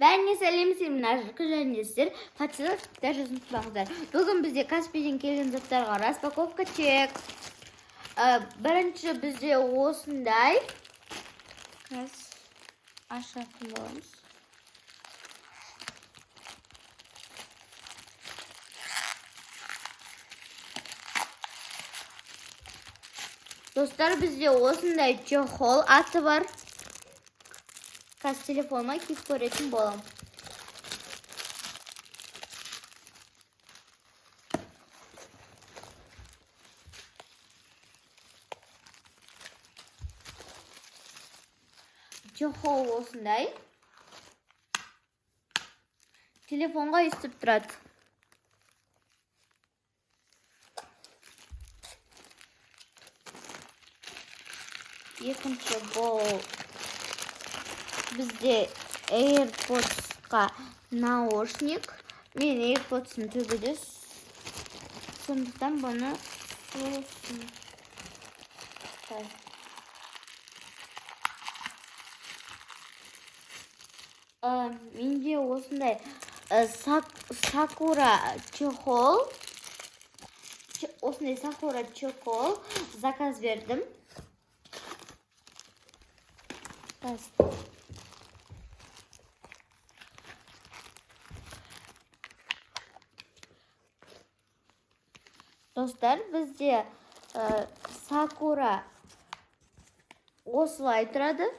Ben Salim Seminarcı Jönjestir. Fatih'ler жазыңыздар. Бүгін бізде Каспийден келген заттарға распаковка чек. Бірінші бізде осындай. Ашатылымыз. Dostlar, bizde осындай чехол аты бар. Қазір телефоныма киіп көретін боламын. Чехол осындай. Телефонға үстіп тұрады. Екінші бұл бізде AirPods'қа наушник. Мен AirPods'ын төбеде, сондықтан бұны менде осындай Sakura чехол, осындай Sakura чехол заказ бердім. Dostlar, bizde Sakura осылай тұрады.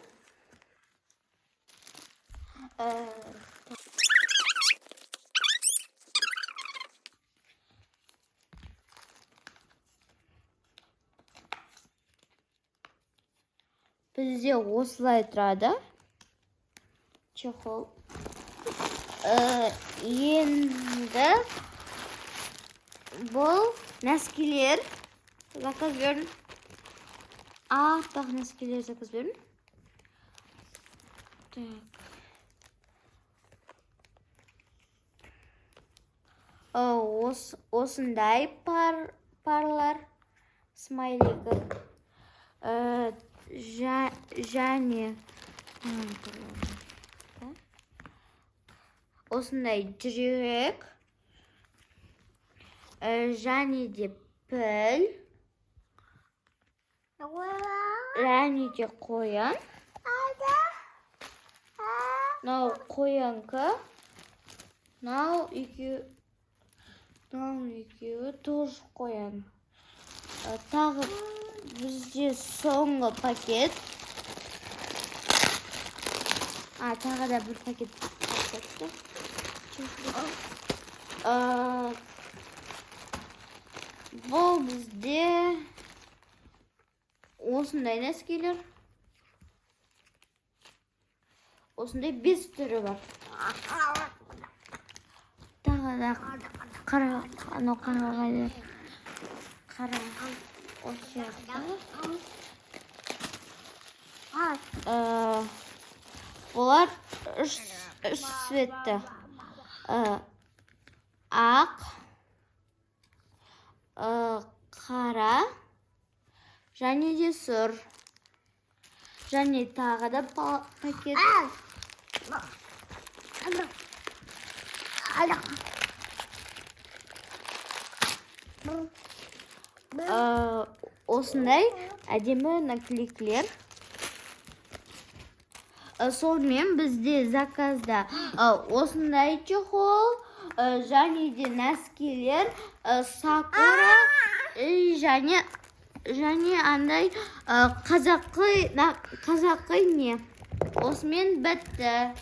Bizde осылай тұрады. Чехол. Енді бұл нәскилер заказ бердім. Аттағы нәскилер заказ бердім. Осындай парлар смайлигі. Және осындай жүрек. Және де піл. Және де қоян. Мынау қоянка. Мынау екеуі тоже қоян. Тағы бізде соңғы пакет. Тағы да бір пакет. Бұл бізде осындай нәскилер. Осындай 5 түрі бар. Тағы да қарағайлар. Осы бұлар 3 цветті. Ақ, қара, және де сұр. Және тағы да пакет. Осындай әдемі наклейкілер. Сонымен бізде заказда осындай чехол, және де нәскилер, Sakura, және андай қазақы не. Осымен бітті.